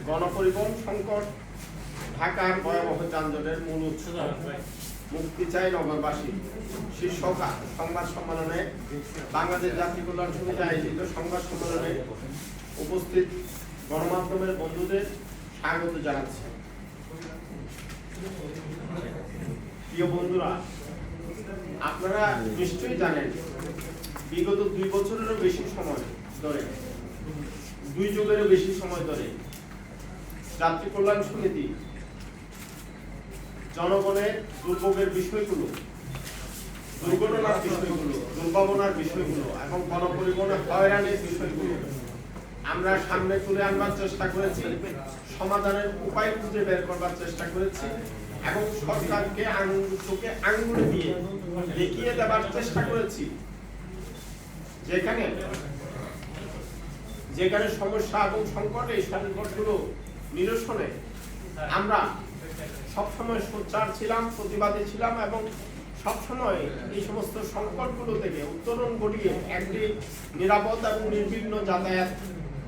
গণপরিবহন সংকট ঢাকার ভয়াবহ যানজটের মূল উৎস মুক্তি চাই নগরবাসী শীর্ষক সংবাদ সম্মেলনে বাংলাদেশ যাত্রী কল্যাণ সমিতি আয়োজিত সংবাদ সম্মেলনে উপস্থিত গণমাধ্যমের বন্ধুদের স্বাগত জানাচ্ছি। প্রিয় বন্ধুরা, আপনারা নিশ্চয়ই জানেন বিগত 2 বছরেরও বেশি সময় ধরে 2 যুগেরও বেশি সময় ধরে যাত্রী কল্যাণ সমিতি জনগণের দুর্ভোগের বিষয়গুলো, দুর্ঘটনার বিষয়গুলো, দুর্ভাবনার বিষয়গুলো এবং গণপরিবহনের হয়রানির বিষয়গুলো আমরা সামনে তুলে আনবার চেষ্টা করেছি, সমাধানের উপায় খুঁজে বের করবার চেষ্টা করেছি এবং সরকারকে চোখে আঙুল দিয়ে দেখিয়ে দেবার চেষ্টা করেছি যেখানে সমস্যা এবং সংকট, এই সংকটগুলো নিরসনে আমরা সবসময় সোচ্চার ছিলাম, প্রতিবাদী ছিলাম এবং সবসময় এই সমস্ত সংকটগুলো থেকে উত্তরণ ঘটিয়ে একটি নিরাপদ এবং নির্বিঘ্ন যাতায়াত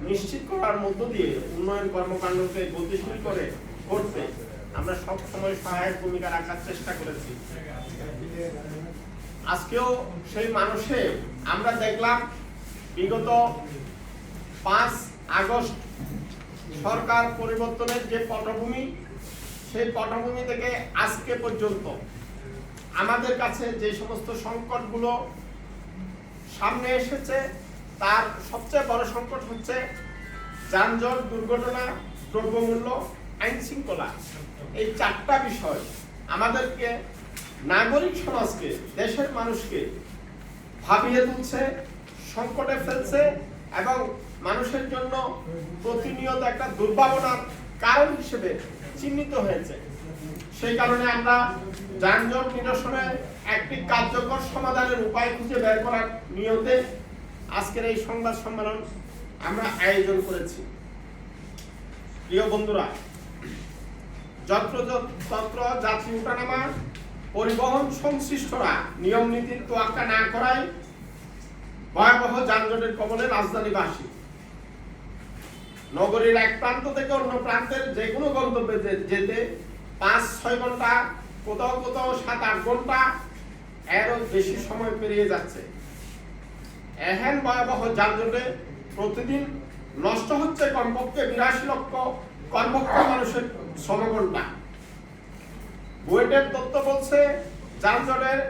নিশ্চিত করার মধ্য দিয়ে উন্নয়ন কর্মকাণ্ডকে গতিশীল করতে আমরা সবসময় সহায়ক ভূমিকা রাখার চেষ্টা করেছি। আজকেও সেই মানুষে আমরা দেখলাম বিগত 5 আগস্ট সরকার পরিবর্তনের যে পটভূমি, সেই পটভূমি থেকে আজকে পর্যন্ত আমাদের কাছে যে সমস্ত সংকটগুলো সামনে এসেছে তার সবচেয়ে বড় সংকট হচ্ছে যানজট, দুর্ঘটনা, দ্রব্যমূল্য, আইন শৃঙ্খলা। এই 4টা বিষয় আমাদেরকে, নাগরিক সমাজকে, দেশের মানুষকে ভাবিয়ে তুলছে, সংকটে ফেলছে এবং মানুষের জন্য প্রতিনিয়ত একটা দুর্ভাবনার কারণ হিসেবে চিহ্নিত হয়েছে। সেই কারণে আমরা যানজট নিরসনে একটি কার্যকর সমাধানের উপায় খুঁজে বের করার নিয়তে আজকের এই সংবাদ সম্মেলন আমরা আয়োজন করেছি। প্রিয় বন্ধুরা, যত্র যাত্রী ওঠানামা পরিবহন সংশ্লিষ্টরা নিয়ম নীতির তোয়াক্কা না করায় ভয়াবহ যানজটের কবলে রাজধানীবাসী। নগরীর এক প্রান্ত থেকে অন্য প্রান্তের যে কোনো গন্তব্যে যেতে 5-6 ঘন্টা, কোথাও 7-8 ঘন্টা এরও বেশি সময় পেরিয়ে যাচ্ছে। এহেন ভয়াবহ যানজটে প্রতিদিন নষ্ট হচ্ছে কমপক্ষে 82 লক্ষ কর্মক্ষ মানুষের শ্রমঘণ্টা। বুয়েটের তথ্য বলছে যানজটের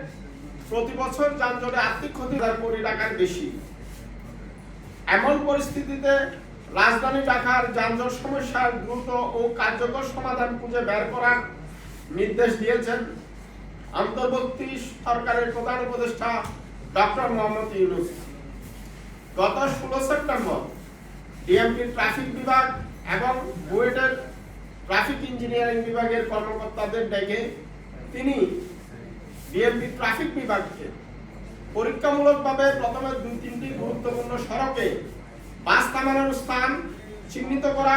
প্রতি বছর যানজটে আর্থিক ক্ষতি 1,000 কোটি টাকার বেশি। এমন পরিস্থিতিতে রাজধানী ঢাকার যানজট সমস্যার দ্রুত ও কার্যকর সমাধান খুঁজে বের করার নির্দেশ দিয়েছেন অন্তর্বর্তী সরকারের প্রধান উপদেষ্টা ডক্টর মোহাম্মদ ইউনূস। গত 16 সেপ্টেম্বর ডিএমপি ট্রাফিক বিভাগ এবং বুয়েটের ট্রাফিক ইঞ্জিনিয়ারিং বিভাগের কর্মকর্তাদের ডেকে তিনি ডিএমপি ট্রাফিক বিভাগকে পরীক্ষামূলকভাবে প্রথমে 2-3টি গুরুত্বপূর্ণ সড়কে বাস থামানোর স্থান চিহ্নিত করা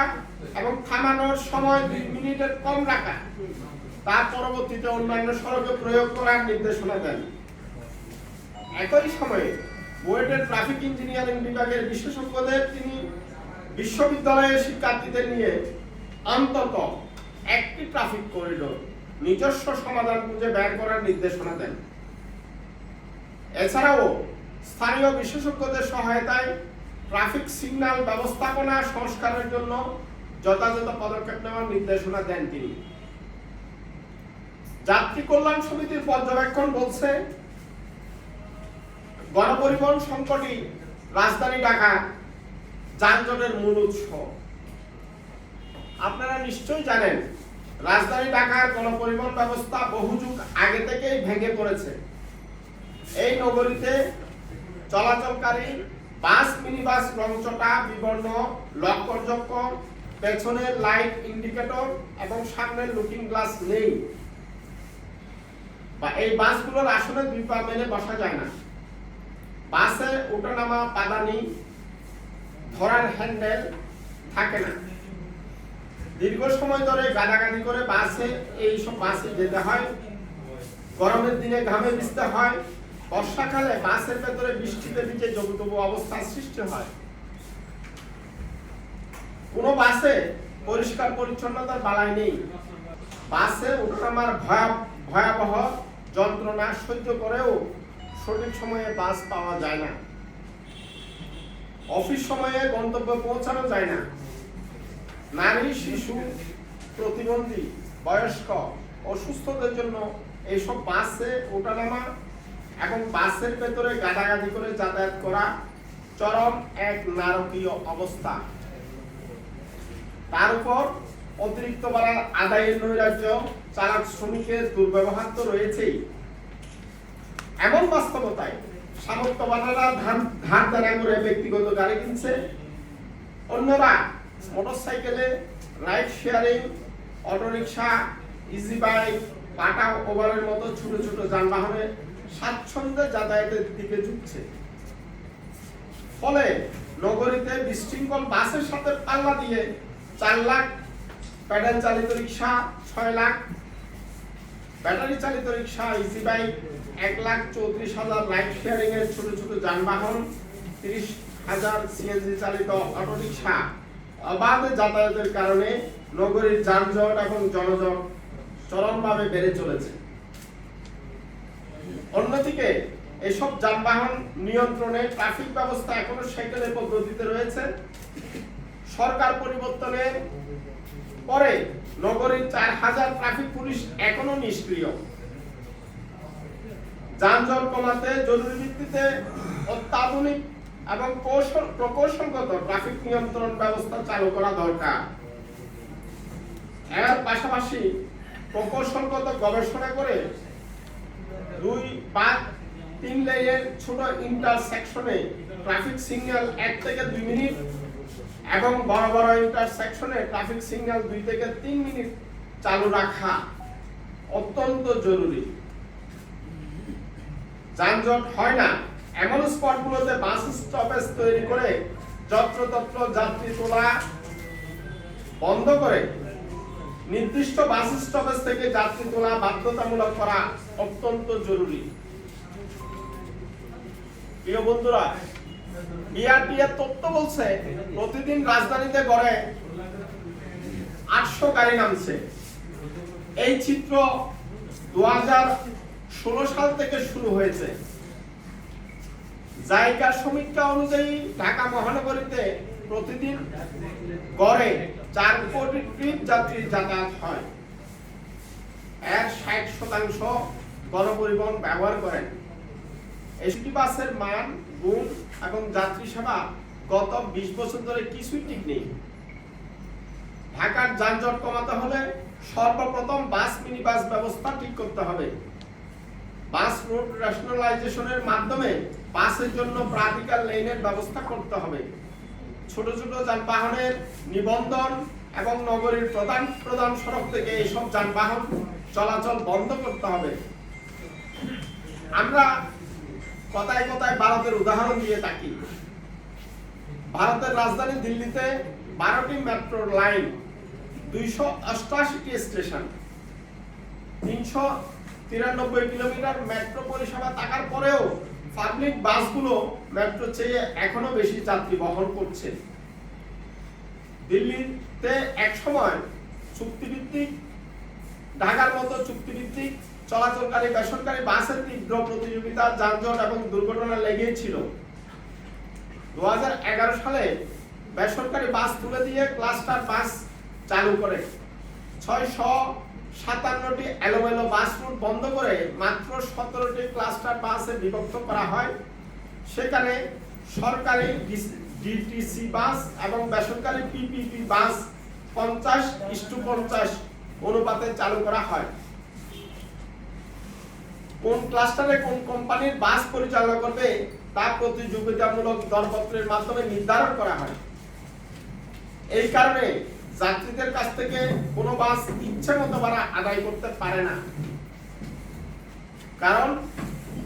এবং থামানোর সময় 2 মিনিটের কম রাখা, তার পরবর্তীতে অন্যান্য সড়কে প্রয়োগ করার নির্দেশনা দেন। একই সময়ে বুয়েটের ট্রাফিক ইঞ্জিনিয়ারিং বিভাগের বিশেষজ্ঞদের তিনি বিশ্ববিদ্যালয়ের শিক্ষার্থীদের নিয়ে অন্তত একটি ট্রাফিক করিডোর নিজস্ব সমাধান খুঁজে বের করার নির্দেশনা দেন। এছাড়াও স্থানীয় বিশেষজ্ঞদের সহায়তায় ট্রাফিক সিগন্যাল ব্যবস্থাপনা সংস্কারের জন্য যথাযথ পদক্ষেপ নেওয়ার নির্দেশনা দেন তিনি। যাত্রী কল্যাণ সমিতির পর্যবেক্ষণ বলছে গণপরিবহন সংকটই রাজধানী ঢাকা যানজটের মূল উৎস। আপনারা নিশ্চয়ই জানেন রাজধানী ঢাকার গণপরিবহন ব্যবস্থা বহু যুগ আগে থেকেই ভেঙে পড়েছে। এই নগরীতে চলাচলকারী বাস, মিনিবাস রংচটা, বিবর্ণ, লক্ষ্যযোগ্য, পেছনের লাইট ইন্ডিকেটর এবং সামনের লুকিং গ্লাস নেই, বা এই বাসগুলোর আসলে 2 পা মেলে বসা যায় না। বাসে ওঠানামা পাদানি, ধরার হ্যান্ডেল থাকে না। দীর্ঘ সময় ধরে গাদাগাদি করে এইসব বাসে যেতে হয়। গরমের দিনে ঘামে ভিজতে হয়। বর্ষাকালে বাসের ভেতরে বৃষ্টিতে ভিজে জবুতবু অবস্থার সৃষ্টি হয়। কোনো বাসে পরিষ্কার পরিচ্ছন্নতার বালাই নেই। বাসে ওঠানামার ভয়াবহ যন্ত্রণা সহ্য করেও সঠিক সময়ে বাস পাওয়া যায় না। অফিস সময়ে গন্তব্যে পৌঁছানো যায় না। নারী, শিশু, প্রতিবন্ধী, বয়স্ক, অসুস্থদের জন্য এইসব বাসে ওঠানামা এবং বাসের ভেতরে গাদাগাদি করে যাতায়াত করা চরম এক নারকীয় অবস্থা। তার উপর অতিরিক্ত ভাড়া আদায়ের নৈরাজ্য, চালক শ্রমিকের দুর্ব্যবহার তো রয়েছেই। এমন বাস্তবতায় সামর্থ্যবানেরা ধার দেনা করে ব্যক্তিগত গাড়ি কিনছে, অন্যরা মোটরসাইকেলে, ride sharing, auto rickshaw, easy bike, Tata ওভারের মতো ছোট ছোট যানবাহনে স্বাচ্ছন্দ্যে যাতায়াতের দিকে ঝুঁকছে। ফলে নগরীতে বিশৃঙ্খল বাসের সাথে পাল্লা দিয়ে 4 লাখ প্যাডেল চালিত রিক্সা, 6 লাখ ব্যাটারি চালিত রিক্সা, ইজি বাইক, 1,34,000 রাইড শেয়ারিং এর ছোট ছোট যানবাহন, 30,000 সিএনজি চালিত অটোরিকশা অবাধে যাতায়াতের কারণে নগরীর যানজট এবং জনজট চরমভাবে বেড়ে চলেছে। অন্যদিকে এসব যানবাহন নিয়ন্ত্রণে ট্রাফিক ব্যবস্থা এখনো সেকেলের পদ্ধতিতে রয়েছে। সরকার পরিবর্তনের পরে নগরীর 4,000 ট্রাফিক পুলিশ এখনো নিষ্ক্রিয়। যানজট কমাতে জরুরি ভিত্তিতে অত্যাধুনিক এবং প্রকৌশলগত ট্রাফিক নিয়ন্ত্রণ ব্যবস্থা চালু করা দরকার। এর পাশাপাশি প্রকৌশলগত গবেষণা করে 2 বা 3 লেনের ছোট ইন্টারসেকশনে ট্রাফিক সিগন্যাল 1 থেকে 2 মিনিট এবং বড় বড় ইন্টারসেকশনে ট্রাফিক সিগন্যাল 2 থেকে 3 মিনিট চালু রাখা অত্যন্ত জরুরি। যানজট হয় না এমন স্পটগুলোতে বাস স্টপেজ তৈরি করে যত্রতত্র যাত্রী তোলা বন্ধ করে নির্দিষ্ট বাস স্টপেজ থেকে যাত্রী তোলা বাধ্যতামূলক করা অত্যন্ত জরুরি। প্রিয় বন্ধুরা, বিআরটি এর তথ্য বলছে প্রতিদিন রাজধানীতে গড়ে 800 গাড়ি নামছে। এই চিত্র 2016 সাল থেকে শুরু হয়েছে। জায়গা সমীক্ষা অনুযায়ী ঢাকা মহানগরীতে প্রতিদিন গড়ে 4 কোটি ট্রিপ যাত্রী যাতায়াত হয়। এর 60% গণপরিবহন ব্যবহার করেন। এসটি বাসের মান, গুণ এবং যাত্রী সেবা গত 20 বছর ধরে কিছুই ঠিক নেই। ঢাকার যানজট কমাতে হলে সর্বপ্রথম বাস মিনি বাস ব্যবস্থা ঠিক করতে হবে। বাস রুট রেশনালাইজেশনের মাধ্যমে বাসের জন্য প্রাধিকার লেনের ব্যবস্থা করতে হবে। ছোট ছোট যানবাহনের নিবন্ধন এবং নগরীর প্রধান সড়ক থেকে এইসব যানবাহন চলাচল বন্ধ করতে হবে। আমরা কথায় কথায় ভারতের উদাহরণ দিয়ে থাকি। ভারতের রাজধানী দিল্লিতে 12টি মেট্রো লাইন, 288টি স্টেশন, 393 কিলোমিটার মেট্রো পরিষেবা থাকার পরেও পাবলিক বাসগুলো মেট্রো চেয়ে এখনো বেশি যাত্রী বহন করছে। দিল্লিতে একসময় চুক্তিভিত্তিক ঢাকার মতো চুক্তিভিত্তিক চলাচলকারী বেসরকারি বাসের তীব্র প্রতিযোগিতা, যানজট এবং দুর্ঘটনা লেগেই ছিল। 2011 সালে বেসরকারি বাস তুলে দিয়ে ক্লাস্টার বাস চালু করে 657টি এলোমেলো বাস রুট বন্ধ করে মাত্র 17টি ক্লাস্টার বাসে বিভক্ত করা হয়। সেখানে সরকারি ডিটিসি বাস এবং বেসরকারি পিপিপি বাস 50:50 অনুপাতে চালু করা হয়। কোন ক্লাস্টারে কোন কোম্পানির বাস পরিচালনা করবে তা প্রতিযোগিতামূলক দরপত্রের মাধ্যমে নির্ধারণ করা হয়। এই কারণে যাত্রীদের কাছ থেকে কোনো বাস ইচ্ছে মতো ভাড়া আদায় করতে পারে না। কারণ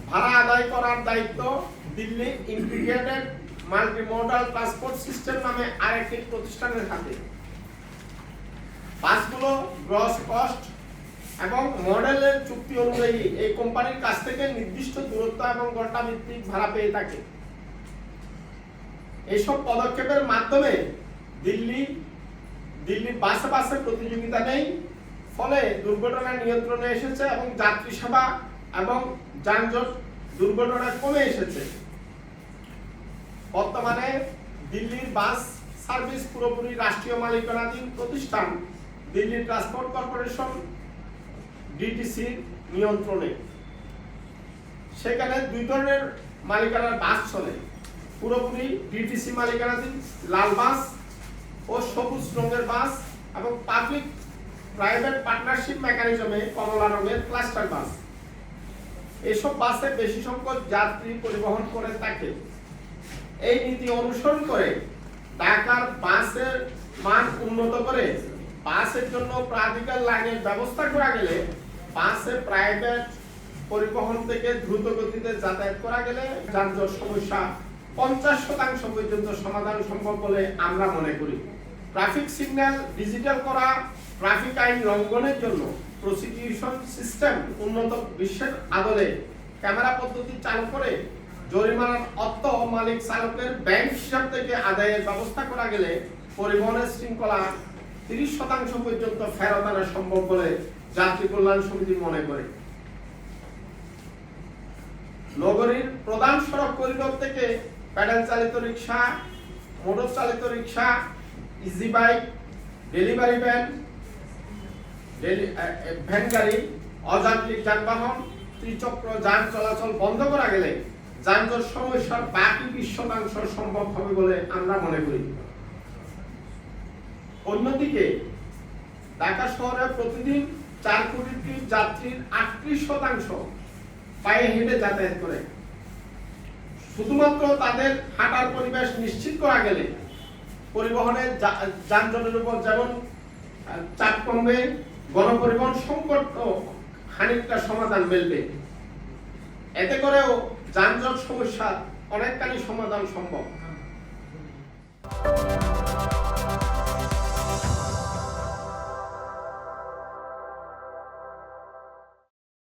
ভাড়া আদায় করার দায়িত্ব Delhi integrated multimodal transport system নামে আরেকটি প্রতিষ্ঠানের হাতে। বাসগুলো গ্রস কস্ট এবং মডেলের চুক্তি অনুযায়ী এই কোম্পানির কাছ থেকে নির্দিষ্ট দূরত্ব এবং ঘন্টা ভিত্তিক ভাড়া পেয়ে থাকে। এইসব পদক্ষেপের মাধ্যমে দিল্লি দিল্লির বাসে বাসে প্রতিযোগিতা নেই, ফলে দুর্ঘটনা নিয়ন্ত্রণে এসেছে এবং যাত্রী সেবা এবং যানজট দুর্ঘটনা কমে এসেছে। বর্তমানে দিল্লির বাস সার্ভিস পুরোপুরি রাষ্ট্রীয় মালিকানাধীন প্রতিষ্ঠান দিল্লি ট্রান্সপোর্ট কর্পোরেশন ডিটিসির নিয়ন্ত্রণে। সেখানে দুই ধরনের মালিকানার বাস চলে, পুরোপুরি ডিটিসি মালিকানাধীন লাল বাস ও সবুজ রঙের বাস এবং পাবলিক প্রাইভেট পার্টনারশিপ মেকানিজমে কমলা রঙের ক্লাস্টার বাস। এসব বাসে বেশি সংখ্যক যাত্রী পরিবহন করে থাকে। এই নীতি অনুসরণ করে ঢাকার বাসের মান উন্নত করে বাসের জন্য প্রাধিকার লাইনের ব্যবস্থা করা গেলে বাসে প্রাইভেট পরিবহন থেকে দ্রুত গতিতে যাতায়াত করা গেলে যানজট সমস্যা 50% পর্যন্ত সমাধান সম্ভব বলে আমরা মনে করি। ট্রাফিক সিগন্যাল ডিজিটাল করা, ট্রাফিক আইন লঙ্ঘনের জন্য প্রসিকিউশন সিস্টেম উন্নত, বিশ্বের আদলে ক্যামেরা পদ্ধতি চালু করে জরিমানার অর্থ মালিক চালকের ব্যাংক হিসাব থেকে আদায়ের ব্যবস্থা করা গেলে পরিবহনের শৃঙ্খলা 30% পর্যন্ত ফেরত আনা সম্ভব বলে যাত্রী কল্যাণ সমিতি মনে করে। নগরীর প্রধান সড়ক করিডোর থেকে প্যাডেল চালিত রিক্সা, মোটর চালিত রিক্সা, ইজি বাইক, ডেলিভারি ভ্যান গাড়ি, অযান্ত্রিক যানবাহন, ত্রিচক্র যান চলাচল বন্ধ করা গেলে যানজট সমস্যার বাকি 20% সম্ভব হবে বলে আমরা মনে করি। অন্যদিকে ঢাকা শহরে প্রতিদিন 4 কোটি যাত্রীর 38% পায়ে হেঁটে যাতায়াত করে। শুধুমাত্র তাদের হাঁটার পরিবেশ নিশ্চিত করা গেলে পরিবহনের যানজটের উপর যেমন চাপ কমবে, গণপরিবহন সংকট খানিকটা সমাধান মিলবে। এতে করেও যানজট সমস্যার অনেকখানি সমাধান সম্ভব।